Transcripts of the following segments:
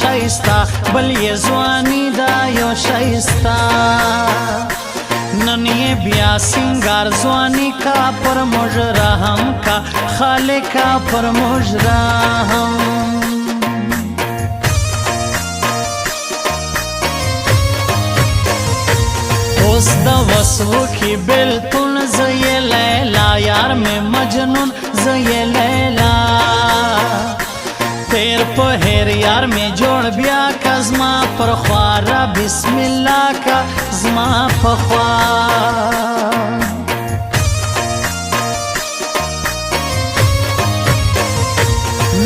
شایستا بل یې ځواني دا یو شایستا نن یې بیا سنگار ځواني کا پر موږ رحم کا خالقا پر موږ رحم اوس د وسو کی بلتون زی لیلا یار میں مجنون زی لیلا تیر په هر یار میں جوړ بیا کا زما پر خوارا بسم الله کا زما په خوا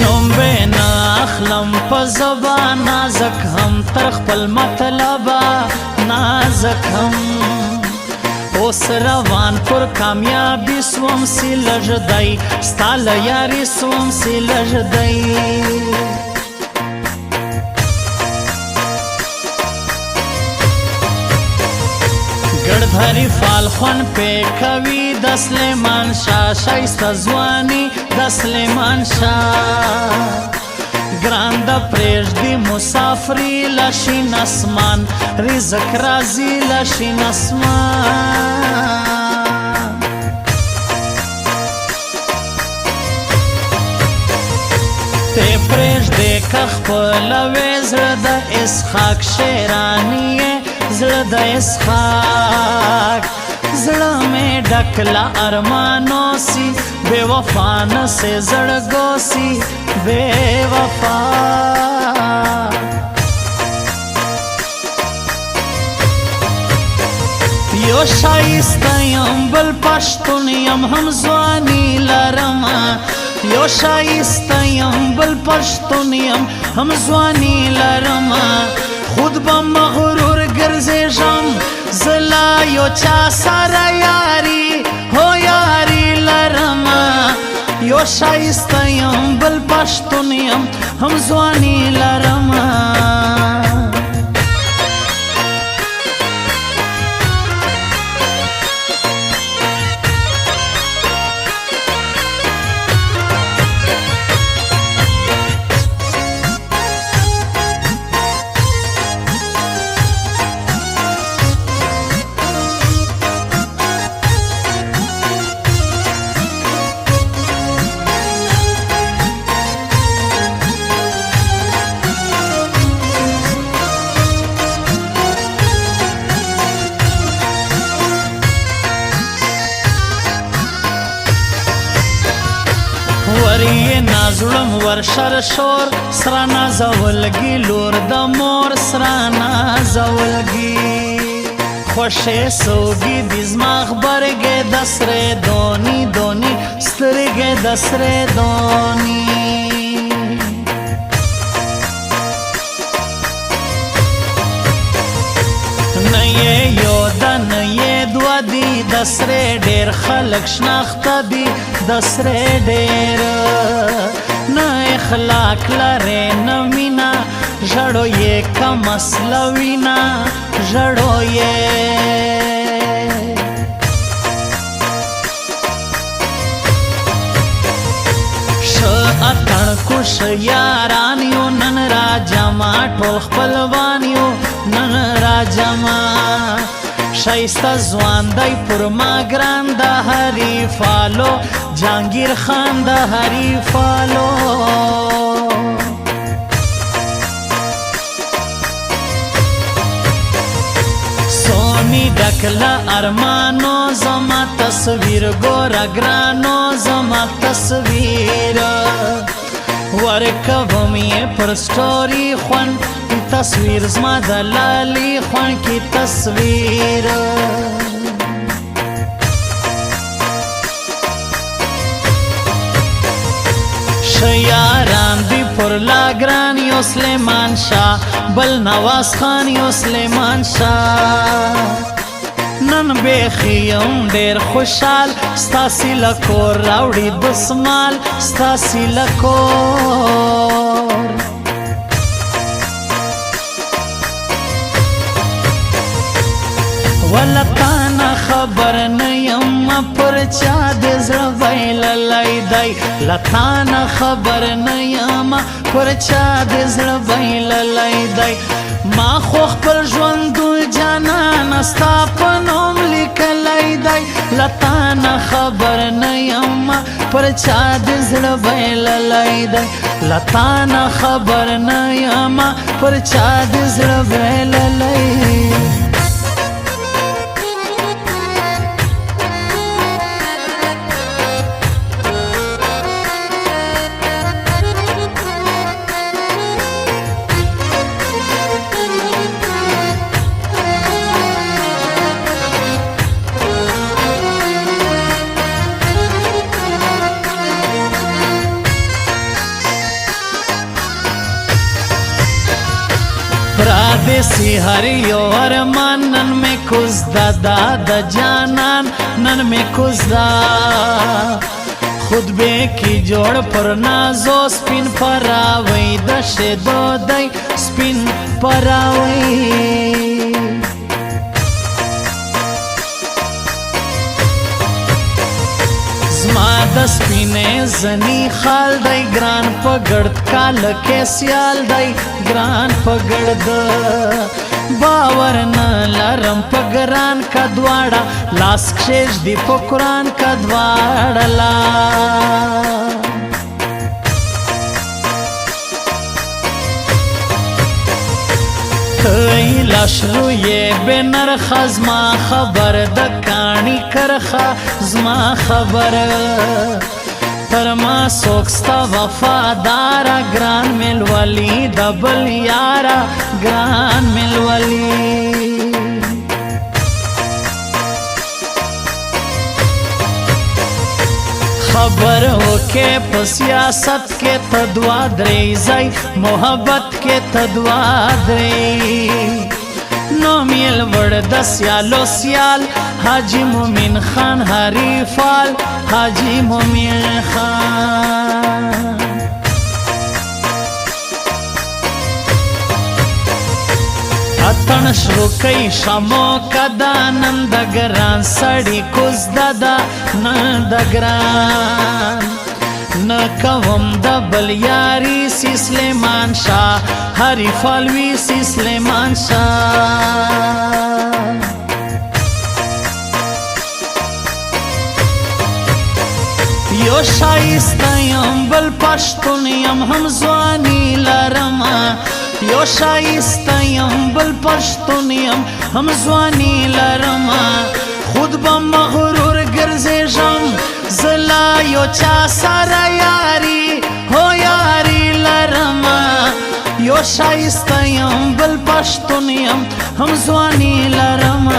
نوم به نه اخلم په زبان نازک هم تر خپل مطلبا نازک هم اوس روان پر کامیابی سوم سی لژدای ستال یاری سوم سی لژدای ګړدھری فال خون په کوي د سلیمان شاه شایسته ځواني د سلیمان شاه ګران د پرېږدي مسافري لشین اسمان رزق راځي لشین اسمان ته پرېږدې که خپلوې زړه د اسحاق شیراني یې زړه د اسحاق زړه مې ډک له ارمانو سی بے وفا نه سے زړګو سی بے وفا یو شایسته یم بل پښتون یم هم ځواني لرم یو شایسته یم بل پښتون یم هم ځواني لرم خود به مغرور ګرځېږم زلا یو چا سره یاري هو یاري لرم یو شایسته یم بل پښتون یم هم ځواني لرم وری نازړم ورشر شور سرا نازولګي لور د مور سرا نازولګي خوشې سوګي د زما خبرګې د سرې دونی دونی سترګې د سرې دونی نه یې یو د نه یې دوه دي د سرې ډېر خلک شناخته دي د سرې ډېر نه اخلاق لرې نه مینا ژړو یې کم اصله وینا ژړو یې ښه اتڼ کوش یاران یو نن راجما ټول خپلوان یو نن راجما شایسته ځوان دی پر ما ګران د حریفالو جهانگیر خان د حریفالو سونی ډکله ارمانو زما تصویر ګوره ګرانو زما تصویر ورکوم یې پر سټوري خوند تصویر زما د لالي خوند کی تصویر شیاران دی پر لاګران یو سلیمان شاه بل نواز خان یو سلیمان شاه نن بیخی یم ډیر خوشحال ستاسې له کور راوړي دسمال ستاسې له کور ولتانه خبر نه یم پر چا د زړه بایللی دی لتا نه خبر نه یم پر چا د زړه بایللی دی ما خو خپل ژوندون جانان ستا په نوم لیکلی دی لتا نه خبر نه یم پر چا د زړه بایللی دی لتا نه خبر نه یم پر چا د زړه بایللی پرادیسی هر یو ارمان نن می کوزدا د جانان نن می کوزدا خود به کی جوړ پر نازو سپین پراوی د شدو دی سپین پراوی زما د سپینې زنی خال دی ګران په ګړد کال کې سیال دی ګران په ګړد باور نه لرم په ګران کا دواړه لاس کښېږ دی په قرآن کا دواړه لا لاشلو یې بې نرخه زما خبر د کاڼي کرخه زما خبر تر ما څوک ستا وفاداره ګران ملولي د بل یاره ګران ملولي خبر وکې په سیاست کې ته دوه درې ځای محبت کې ته دوه درې نوم یې لوړ د سیالو سیال حاجي مومن خان حریفال حاجي مومن خان اتن شروع کئی شمو کدا نندگران سڑی کوز دادا نندگران نکوم دبل یاری سی سلیمان شاہ ہری فالوی سی سلیمان شاہ یو شایسته یم بل پښتون یم هم ځواني لرم یو شایسته یم بل پښتون یم هم ځواني لرم خود به مغرور ګرځېږم زه لا یو چا سره یاري هو یاري لرم یو شایسته یم بل پښتون یم هم ځواني لرم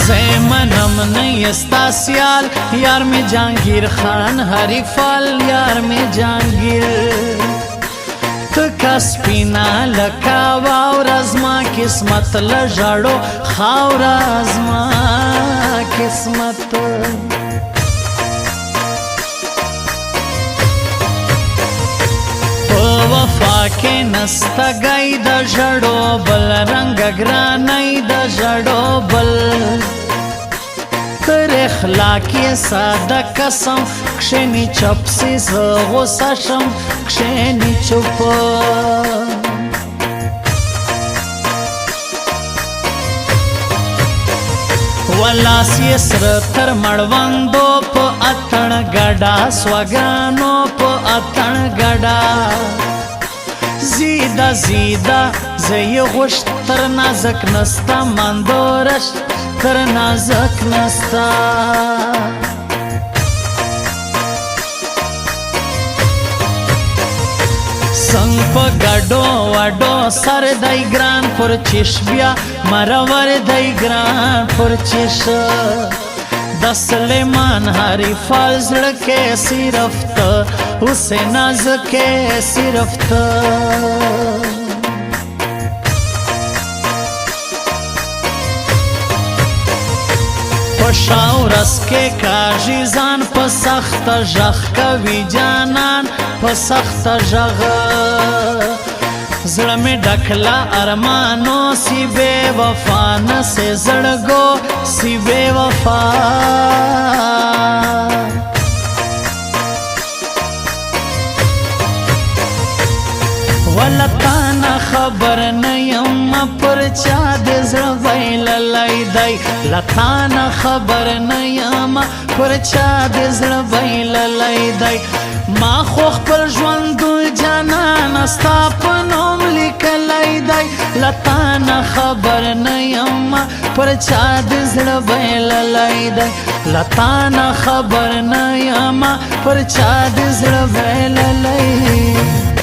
زیمنم نیستا سیال یار میں جانگیر خان حریفال یار میں جانگیر تکا سپینا لکا واور ازما قسمت لجاڑو خاور ازما قسمت وفا کے نستا گئی دا جڑو بل رنگ گرانی دا جڑو بل تر اخلاقی ساده قسم کشنی چپ سی غصه شم کشنی چپ ولاس یې سره تر مړوندو په اتڼ ګډا سوګانو په اتڼ ګډا زیدا زیدا زی غشت تر نازک نستا مندورش تر نازک نستا څنګ په ګډو وډو سر دی ګران پر چش بیا مرور دی ګران پر چش د سلیمان هری فال زړه کې صرف ته اوسه ناز کې صرف ته پشاو رس کې کاږي ځان په سخت ژغ کوي جانان په سخت ژغ زړه مې ډکلا ارمانو سی بے وفا نه سے زړګو سی بے وفا ولتانا خبر نه یم پر چا د زړه ویللی دی لتانا خبر نه یم پر چا د زړه ویللی دی ما خو خپل ژوند جانان ستا په نوم لیکلی دی لتانا خبر نه یم پر چا د زړه ویللی دی لتانا خبر نه یم پر چا د زړه ویللی